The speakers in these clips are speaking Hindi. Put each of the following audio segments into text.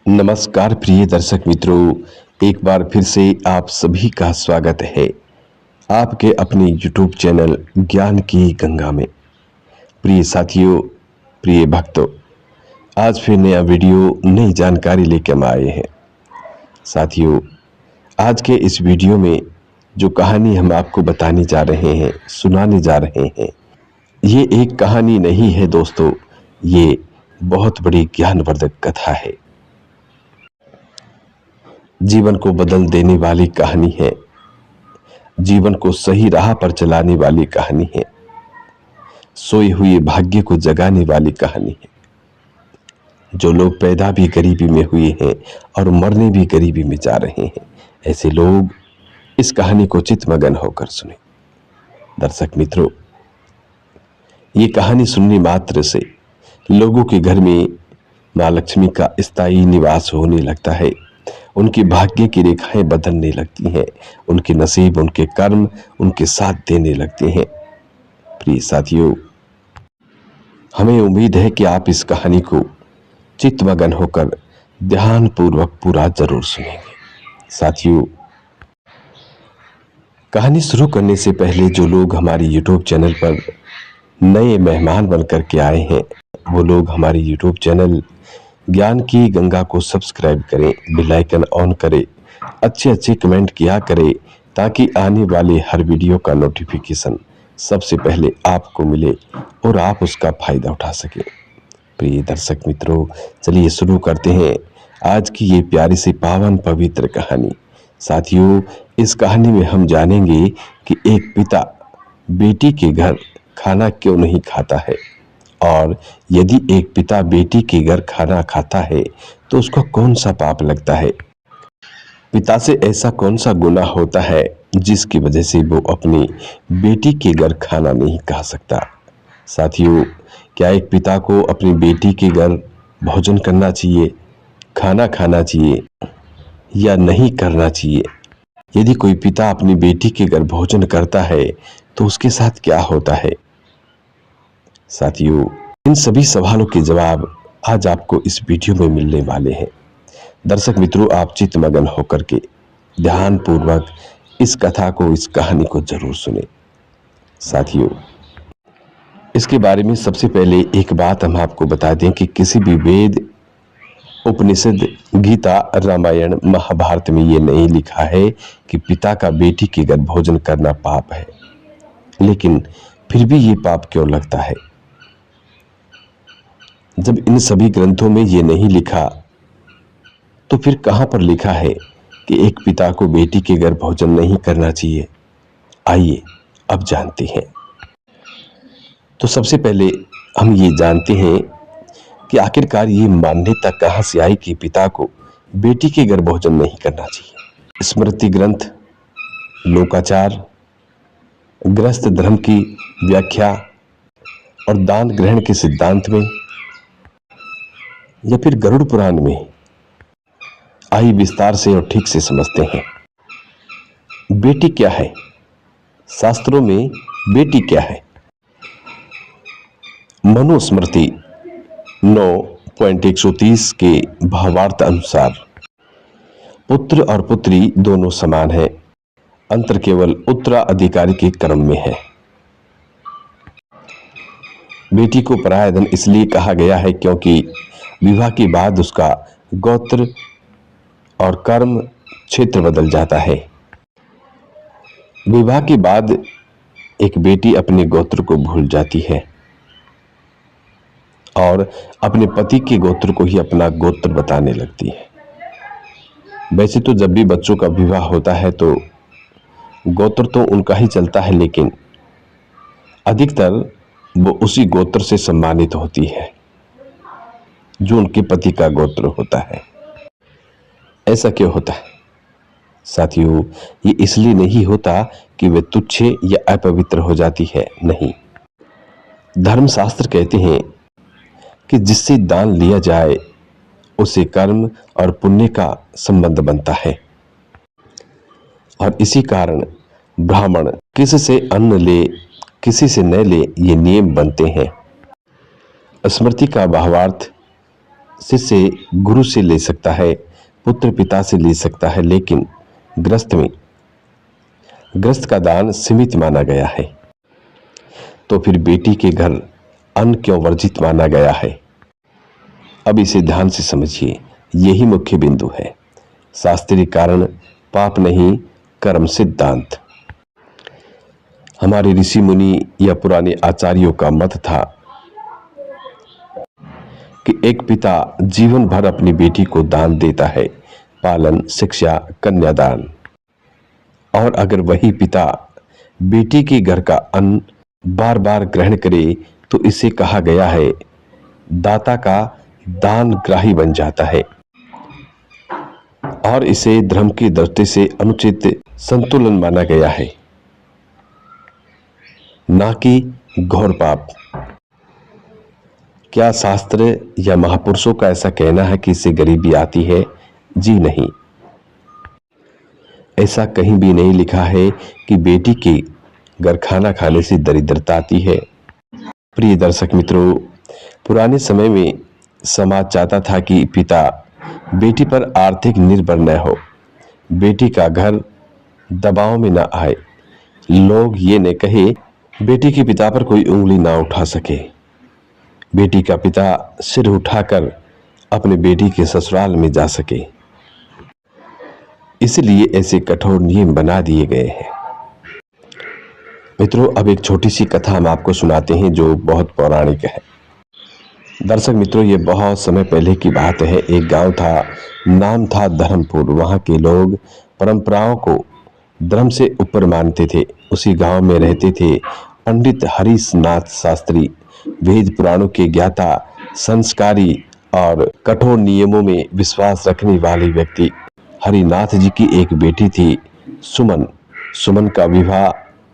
नमस्कार प्रिय दर्शक मित्रों, एक बार फिर से आप सभी का स्वागत है आपके अपने YouTube चैनल ज्ञान की गंगा में। प्रिय साथियों, प्रिय भक्तों, आज फिर नया वीडियो नई जानकारी लेकर हम आए हैं। साथियों, आज के इस वीडियो में जो कहानी हम आपको बताने जा रहे हैं, सुनाने जा रहे हैं, ये एक कहानी नहीं है दोस्तों, ये बहुत बड़ी ज्ञानवर्धक कथा है। जीवन को बदल देने वाली कहानी है, जीवन को सही राह पर चलाने वाली कहानी है, सोए हुए भाग्य को जगाने वाली कहानी है। जो लोग पैदा भी गरीबी में हुए हैं और मरने भी गरीबी में जा रहे हैं, ऐसे लोग इस कहानी को चित्तमगन होकर सुने। दर्शक मित्रों, ये कहानी सुनने मात्र से लोगों के घर में माँ लक्ष्मी का स्थायी निवास होने लगता है। उनके भाग्य की रेखाएं बदलने लगती हैं, उनके नसीब, उनके कर्म उनके साथ देने लगते हैं। प्रिय साथियों, हमें उम्मीद है कि आप इस कहानी को चित्तमगन होकर ध्यान पूर्वक पूरा जरूर सुनेंगे। साथियों, कहानी शुरू करने से पहले जो लोग हमारे YouTube चैनल पर नए मेहमान बनकर के आए हैं, वो लोग हमारे YouTube चैनल ज्ञान की गंगा को सब्सक्राइब करें, बेल आइकन ऑन करें, अच्छे कमेंट किया करें, ताकि आने वाले हर वीडियो का नोटिफिकेशन सबसे पहले आपको मिले और आप उसका फायदा उठा सकें। प्रिय दर्शक मित्रों, चलिए शुरू करते हैं आज की ये प्यारी सी पावन पवित्र कहानी। साथियों, इस कहानी में हम जानेंगे कि एक पिता बेटी के घर खाना क्यों नहीं खाता है, और यदि एक पिता बेटी के घर खाना खाता है तो उसको कौन सा पाप लगता है। पिता से ऐसा कौन सा गुनाह होता है जिसकी वजह से वो अपनी बेटी के घर खाना नहीं खा सकता। साथियों, क्या एक पिता को अपनी बेटी के घर भोजन करना चाहिए, खाना खाना चाहिए या नहीं करना चाहिए? यदि कोई पिता अपनी बेटी के घर भोजन करता है तो उसके साथ क्या होता है? साथियों, इन सभी सवालों के जवाब आज आपको इस वीडियो में मिलने वाले हैं। दर्शक मित्रों, आप चित्तमगन होकर के ध्यान पूर्वक इस कथा को, इस कहानी को जरूर सुने। साथियों, इसके बारे में सबसे पहले एक बात हम आपको बता दें कि किसी भी वेद, उपनिषद, गीता, रामायण, महाभारत में ये नहीं लिखा है कि पिता का बेटी के घर भोजन करना पाप है। लेकिन फिर भी ये पाप क्यों लगता है? जब इन सभी ग्रंथों में ये नहीं लिखा तो फिर कहां पर लिखा है कि एक पिता को बेटी के घर भोजन नहीं करना चाहिए? आइए अब जानते हैं। तो सबसे पहले हम ये जानते हैं कि आखिरकार ये मान्यता कहां से आई कि पिता को बेटी के घर भोजन नहीं करना चाहिए। स्मृति ग्रंथ, लोकाचार, गृहस्थ धर्म की व्याख्या और दान ग्रहण के सिद्धांत में, या फिर गरुड़ पुराण में? आइए विस्तार से और ठीक से समझते हैं। बेटी क्या है? शास्त्रों में बेटी क्या है? मनुस्मृति 9.130 के भावार्थ अनुसार पुत्र और पुत्री दोनों समान हैं, अंतर केवल उत्तराधिकारी के क्रम में है। बेटी को पराया धन इसलिए कहा गया है क्योंकि विवाह के बाद उसका गोत्र और कर्म क्षेत्र बदल जाता है। विवाह के बाद एक बेटी अपने गोत्र को भूल जाती है और अपने पति के गोत्र को ही अपना गोत्र बताने लगती है। वैसे तो जब भी बच्चों का विवाह होता है तो गोत्र तो उनका ही चलता है, लेकिन अधिकतर वो उसी गोत्र से सम्मानित होती है जो उनके पति का गोत्र होता है। ऐसा क्यों होता है? साथियों, ये इसलिए नहीं होता कि वे तुच्छ या अपवित्र हो जाती है, नहीं। धर्मशास्त्र कहते हैं कि जिससे दान लिया जाए उसे कर्म और पुण्य का संबंध बनता है, और इसी कारण ब्राह्मण किसी से अन्न ले, किसी से न ले, ये नियम बनते हैं। स्मृति का भावार्थ शिष्य गुरु से ले सकता है, पुत्र पिता से ले सकता है, लेकिन ग्रस्त का दान सीमित माना गया है। तो फिर बेटी के घर अन्न क्यों वर्जित माना गया है? अब इसे ध्यान से समझिए, यही मुख्य बिंदु है। शास्त्रीय कारण पाप नहीं, कर्म सिद्धांत। हमारे ऋषि मुनि या पुराने आचार्यों का मत था कि एक पिता जीवन भर अपनी बेटी को दान देता है, पालन, शिक्षा, कन्यादान। और अगर वही पिता बेटी के घर का अन्न बार बार ग्रहण करे तो इसे कहा गया है दाता का दान ग्राही बन जाता है, और इसे धर्म की दृष्टि से अनुचित संतुलन माना गया है, ना कि घोर पाप। क्या शास्त्र या महापुरुषों का ऐसा कहना है कि इससे गरीबी आती है? जी नहीं, ऐसा कहीं भी नहीं लिखा है कि बेटी के घर खाना खाने से दरिद्रता आती है। प्रिय दर्शक मित्रों, पुराने समय में समाज चाहता था कि पिता बेटी पर आर्थिक निर्भर न हो, बेटी का घर दबाव में न आए, लोग ये न कहे बेटी के पिता पर कोई उंगली ना उठा सके, बेटी का पिता सिर उठाकर अपने बेटी के ससुराल में जा सके। इसलिए ऐसे कठोर नियम बना दिए गए हैं। मित्रों, अब एक छोटी सी कथा हम आपको सुनाते हैं जो बहुत पौराणिक है। दर्शक मित्रों, ये बहुत समय पहले की बात है। एक गांव था, नाम था धर्मपुर। वहां के लोग परंपराओं को धर्म से ऊपर मानते थे। उसी गांव में रहते थे पंडित हरीश नाथ शास्त्री, वेद पुराणों के ज्ञाता, संस्कारी और कठोर नियमों में विश्वास रखने वाले व्यक्ति। हरिनाथ जी की एक बेटी थी, सुमन। सुमन का विवाह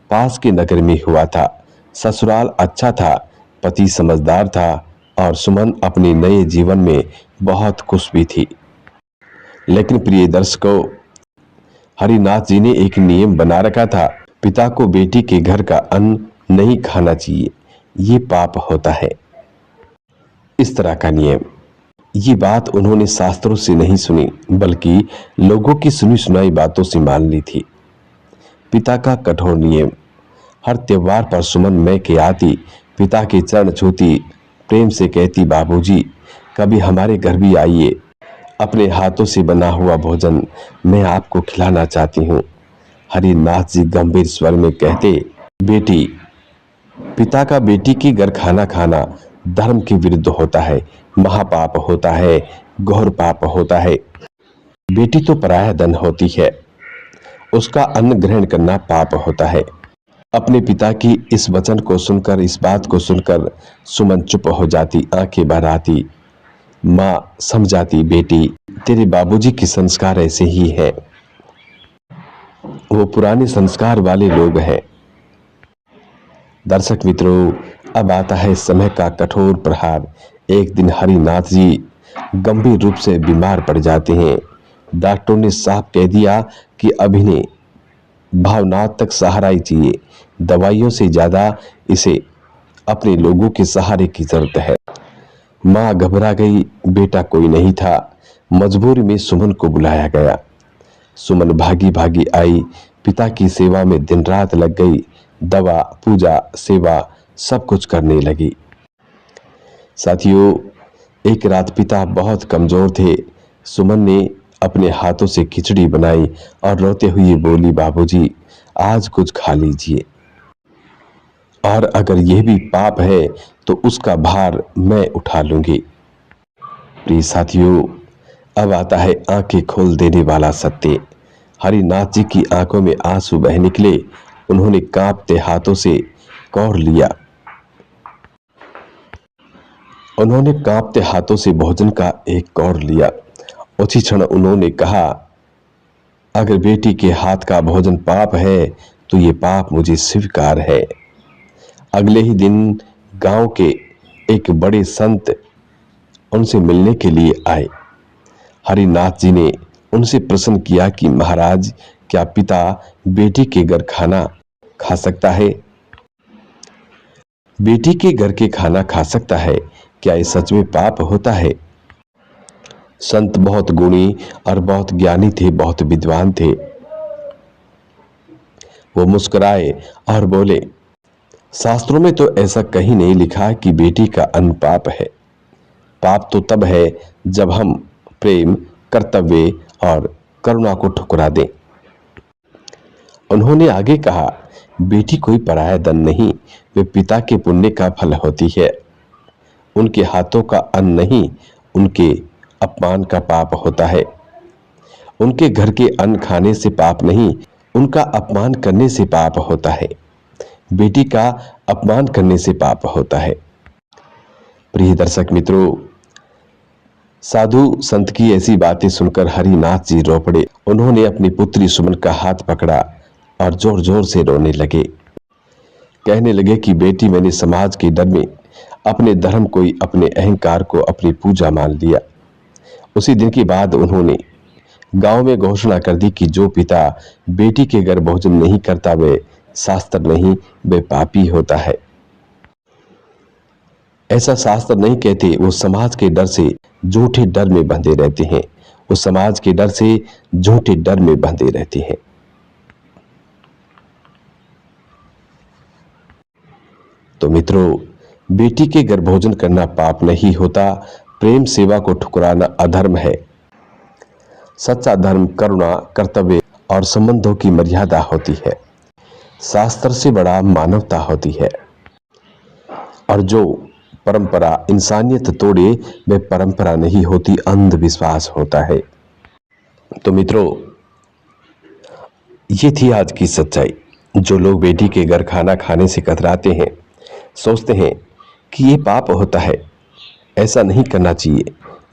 पास के नगर में हुआ था। ससुराल अच्छा था, पति समझदार था और सुमन अपने नए जीवन में बहुत खुश भी थी। लेकिन प्रिय दर्शकों, हरिनाथ जी ने एक नियम बना रखा था, पिता को बेटी के घर का अन्न नहीं खाना चाहिए, ये पाप होता है। इस तरह का नियम, ये बात उन्होंने शास्त्रों से नहीं सुनी बल्कि लोगों की सुनी सुनाई बातों से मान ली थी। पिता का कठोर नियम। हर त्योहार पर सुमन मैं के आती, पिता के चरण छूती, प्रेम से कहती, बाबूजी कभी हमारे घर भी आइए, अपने हाथों से बना हुआ भोजन मैं आपको खिलाना चाहती हूँ। हरिनाथ जी गंभीर स्वर में कहते, बेटी, पिता का बेटी के घर खाना खाना धर्म के विरुद्ध होता है, महापाप होता है, घोर पाप होता है। बेटी तो पराया धन होती है, उसका अन्न ग्रहण करना पाप होता है। अपने पिता की इस वचन को सुनकर, इस बात को सुनकर सुमन चुप हो जाती, आंखें भर आती। माँ समझाती, बेटी तेरे बाबूजी के संस्कार ऐसे ही है, वो पुराने संस्कार वाले लोग हैं। दर्शक मित्रों, अब आता है समय का कठोर प्रहार। एक दिन हरिनाथ जी गंभीर रूप से बीमार पड़ जाते हैं। डॉक्टरों ने साफ कह दिया कि अब इन्हें भावनात्मक सहारा ही चाहिए, दवाइयों से ज्यादा इसे अपने लोगों के सहारे की जरूरत है। माँ घबरा गई, बेटा कोई नहीं था। मजबूरी में सुमन को बुलाया गया। सुमन भागी भागी आई, पिता की सेवा में दिन रात लग गई, दवा, पूजा, सेवा सब कुछ करने लगी। साथियों, एक रात पिता बहुत कमजोर थे। सुमन ने अपने हाथों से खिचड़ी बनाई और रोते हुए बोली, बाबूजी आज कुछ खा लीजिए, और अगर यह भी पाप है तो उसका भार मैं उठा लूंगी। प्रिय साथियों, अब आता है आंखें खोल देने वाला सत्य। हरिनाथ जी की आंखों में आंसू बह निकले। उन्होंने कांपते हाथों से कौर लिया। उन्होंने कांपते हाथों से भोजन का एक कौर लिया। उसी क्षण उन्होंने कहा, अगर बेटी के हाथ का भोजन पाप है तो ये पाप मुझे स्वीकार है। अगले ही दिन गांव के एक बड़े संत उनसे मिलने के लिए आए। हरिनाथ जी ने उनसे प्रश्न किया कि महाराज, क्या पिता बेटी के घर खाना खा सकता है? बेटी के घर के खाना खा सकता है? क्या ये सच में पाप होता है? संत बहुत गुणी और बहुत ज्ञानी थे, बहुत विद्वान थे। वो मुस्कुराए और बोले, शास्त्रों में तो ऐसा कहीं नहीं लिखा कि बेटी का अन्न पाप है। पाप तो तब है जब हम प्रेम, कर्तव्य और करुणा को ठुकरा दें। उन्होंने आगे कहा, बेटी कोई पराया धन नहीं, वे पिता के पुण्य का फल होती है। उनके हाथों का अन्न नहीं, उनके अपमान का पाप होता है। उनके घर के अन्न खाने से पाप नहीं, उनका अपमान करने से पाप होता है। बेटी का अपमान करने से पाप होता है। प्रिय दर्शक मित्रों, साधु संत की ऐसी बातें सुनकर हरिनाथ जी रो पड़े। उन्होंने अपनी पुत्री सुमन का हाथ पकड़ा और जोर जोर से रोने लगे। कहने लगे कि बेटी, मैंने समाज के डर में अपने धर्म को, अपने अहंकार को अपनी पूजा मान लिया। उसी दिन के बाद उन्होंने गांव में घोषणा कर दी कि जो पिता बेटी के घर भोजन नहीं करता वे शास्त्र नहीं, वे पापी होता है। ऐसा शास्त्र नहीं कहते, वो समाज के डर से झूठे डर में बंधे रहते हैं। वो समाज के डर से झूठे डर में बंधे रहते हैं। तो मित्रों, बेटी के घर भोजन करना पाप नहीं होता। प्रेम सेवा को ठुकराना अधर्म है। सच्चा धर्म करुणा, कर्तव्य और संबंधों की मर्यादा होती है। शास्त्र से बड़ा मानवता होती है। और जो परंपरा इंसानियत तोड़े, वह परंपरा नहीं होती, अंधविश्वास होता है। तो मित्रों, ये थी आज की सच्चाई। जो लोग बेटी के घर खाना खाने से कतराते हैं, सोचते हैं कि ये पाप होता है, ऐसा नहीं करना चाहिए,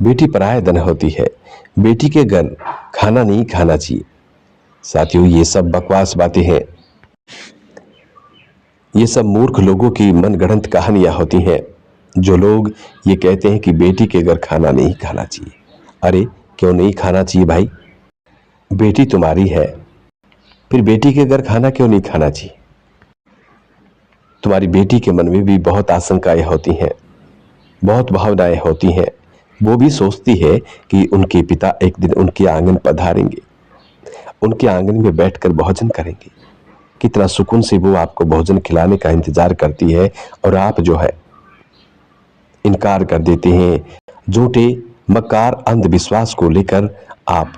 बेटी पराया धन होती है, बेटी के घर खाना नहीं खाना चाहिए। साथियों, ये सब बकवास बातें हैं। ये सब मूर्ख लोगों की मनगढ़ंत कहानियां होती हैं। जो लोग ये कहते हैं कि बेटी के घर खाना नहीं खाना चाहिए। अरे क्यों नहीं खाना चाहिए भाई? बेटी तुम्हारी है, फिर बेटी के घर खाना क्यों नहीं खाना चाहिए? तुम्हारी बेटी के मन में भी बहुत आशंकाएं होती हैं, बहुत भावनाएं होती हैं। वो भी सोचती है कि उनके पिता एक दिन उनके आंगन पधारेंगे, उनके आंगन में बैठकर भोजन करेंगे। कितना सुकून से वो आपको भोजन खिलाने का इंतजार करती है, और आप जो है इनकार कर देते हैं। झूठे मकार अंधविश्वास को लेकर आप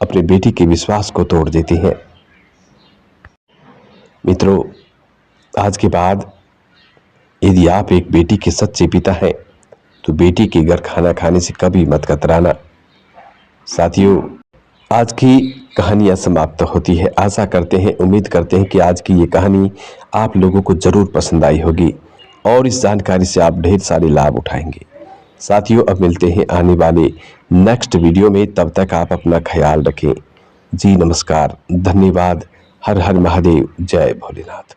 अपने बेटी के विश्वास को तोड़ देते हैं। मित्रों, आज के बाद यदि आप एक बेटी के सच्चे पिता हैं तो बेटी के घर खाना खाने से कभी मत कतराना। साथियों, आज की कहानियां समाप्त होती है। आशा करते हैं, उम्मीद करते हैं कि आज की ये कहानी आप लोगों को जरूर पसंद आई होगी और इस जानकारी से आप ढेर सारे लाभ उठाएंगे। साथियों, अब मिलते हैं आने वाले नेक्स्ट वीडियो में। तब तक आप अपना ख्याल रखें। जी नमस्कार, धन्यवाद। हर हर महादेव, जय भोलेनाथ।